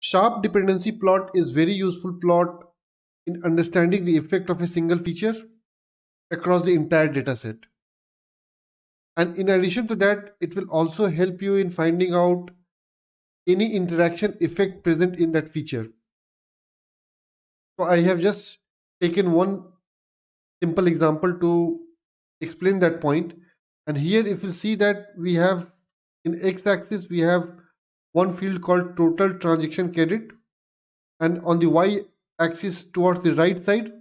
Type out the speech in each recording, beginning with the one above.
Sharp dependency plot is very useful plot in understanding the effect of a single feature across the entire data set. And in addition to that, it will also help you in finding out any interaction effect present in that feature. So I have just taken one simple example to explain that point. And here if you see that we have in x-axis we have one field called total transaction credit, and on the y-axis towards the right side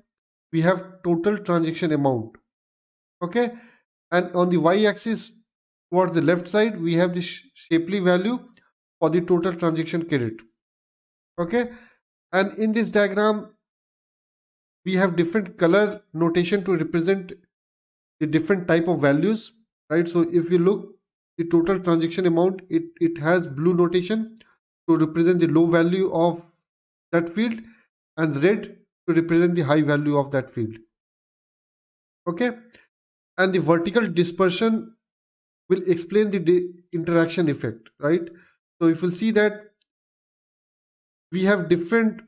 we have total transaction amount. Okay, and on the y-axis towards the left side we have the Shapley value for the total transaction credit. Okay, and in this diagram we have different color notation to represent the different type of values, right? So if you look the total transaction amount, it has blue notation to represent the low value of that field, and red to represent the high value of that field. Okay, and the vertical dispersion will explain the interaction effect, right? So if you'll see that we have different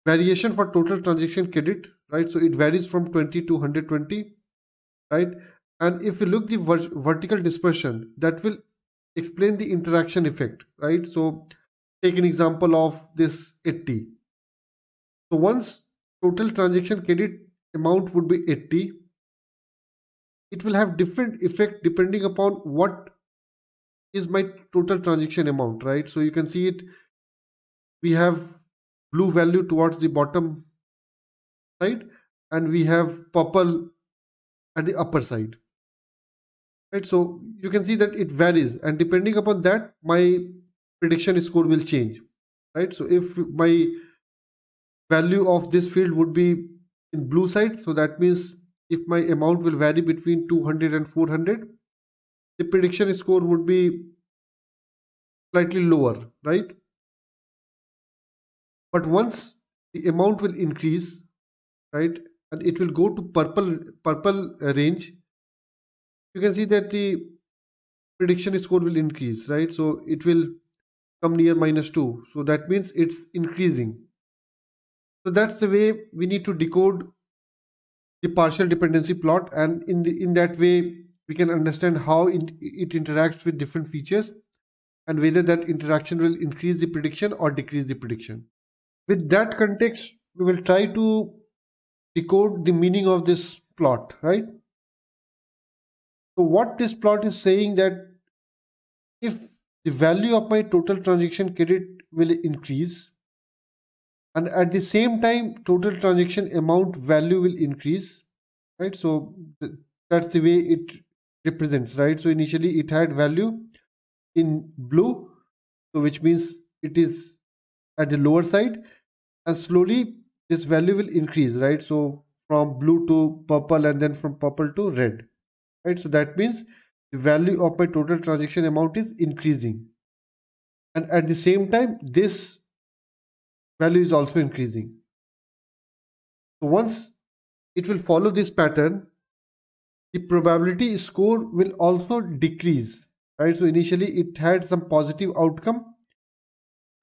variation for total transaction credit, right? So it varies from 20 to 120, right? And if you look the vertical dispersion, that will explain the interaction effect, right? So take an example of this 80. So once total transaction credit amount would be 80, it will have different effect depending upon what is my total transaction amount, right? So you can see it, we have blue value towards the bottom side and we have purple at the upper side, right? So you can see that it varies, and depending upon that my prediction score will change, right? So if my value of this field would be in blue side, so that means if my amount will vary between 200 and 400, the prediction score would be slightly lower, right? But once the amount will increase, right, and it will go to purple range, you can see that the prediction score will increase, right? So it will come near -2, so that means it's increasing. So that's the way we need to decode the partial dependency plot, and in that way we can understand how it interacts with different features and whether that interaction will increase the prediction or decrease the prediction. With that context, we will try to decode the meaning of this plot, right? So what this plot is saying that if the value of my total transaction credit will increase, and at the same time total transaction amount value will increase, right? So that's the way it represents, right? So initially it had value in blue, so which means it is at the lower side, and slowly this value will increase, right? So from blue to purple and then from purple to red, right? So that means the value of my total transaction amount is increasing, and at the same time this value is also increasing. So once it will follow this pattern, the probability score will also decrease, right? So initially it had some positive outcome,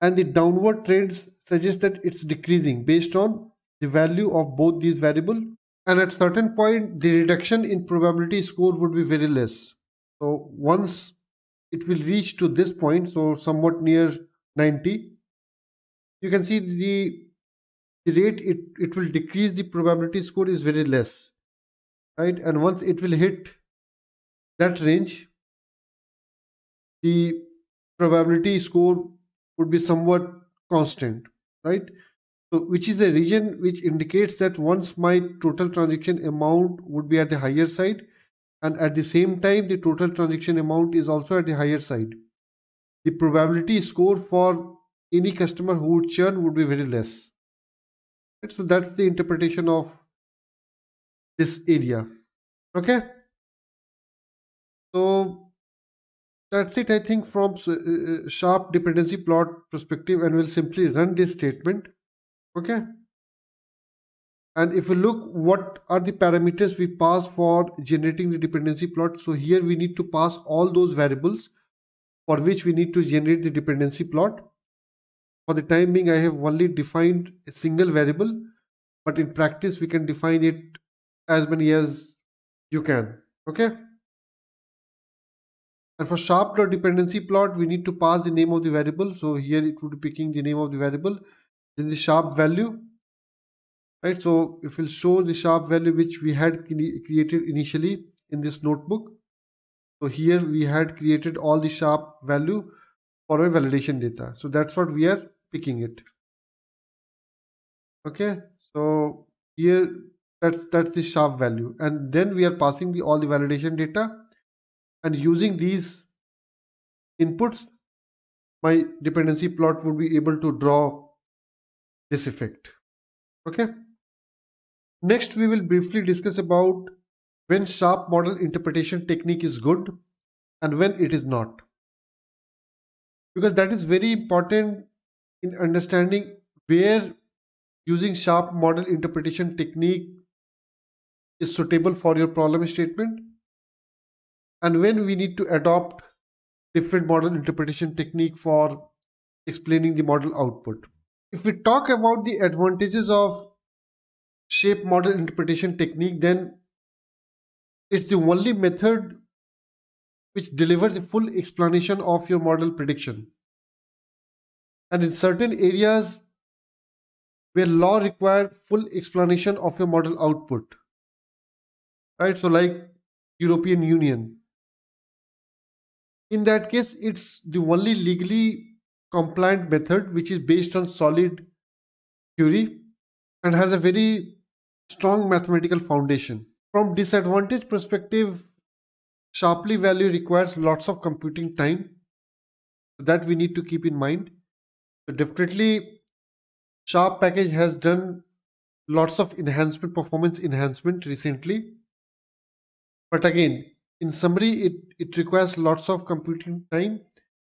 and the downward trends suggest that it's decreasing based on the value of both these variables, and at certain point the reduction in probability score would be very less. So once it will reach to this point, so somewhat near 90, you can see the rate it will decrease, the probability score is very less, right? And once it will hit that range, the probability score would be somewhat constant, right? So which is a region which indicates that once my total transaction amount would be at the higher side, and at the same time the total transaction amount is also at the higher side, the probability score for any customer who would churn would be very less, right? So that's the interpretation of this area. Okay, so that's it, I think, from sharp dependency plot perspective, and we'll simply run this statement. Okay, and if we look what are the parameters we pass for generating the dependency plot, so here we need to pass all those variables for which we need to generate the dependency plot. For the time being, I have only defined a single variable, but in practice, we can define it as many as you can. Okay. And for sharp.dependency plot, we need to pass the name of the variable. So here it would be picking the name of the variable, then the sharp value, right? So if we'll show the sharp value which we had created initially in this notebook. So here we had created all the sharp value for my validation data. So that's what we are picking it. Okay. So here that's the sharp value, and then we are passing all the validation data, and using these inputs, my dependency plot would be able to draw this effect. Okay. Next, we will briefly discuss about when sharp model interpretation technique is good and when it is not, because that is very important in understanding where using sharp model interpretation technique is suitable for your problem statement, and when we need to adopt different model interpretation technique for explaining the model output. If we talk about the advantages of shape model interpretation technique, then it's the only method which delivers the full explanation of your model prediction. And in certain areas where law require full explanation of your model output, right? So like European Union. In that case, it's the only legally compliant method which is based on solid theory and has a very strong mathematical foundation. From disadvantage perspective, sharply value requires lots of computing time. That we need to keep in mind. So definitely, Sharp package has done lots of performance enhancement recently. But again, in summary, it requires lots of computing time,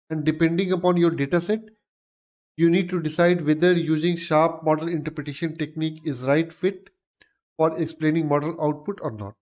and depending upon your dataset, you need to decide whether using sharp model interpretation technique is right fit for explaining model output or not.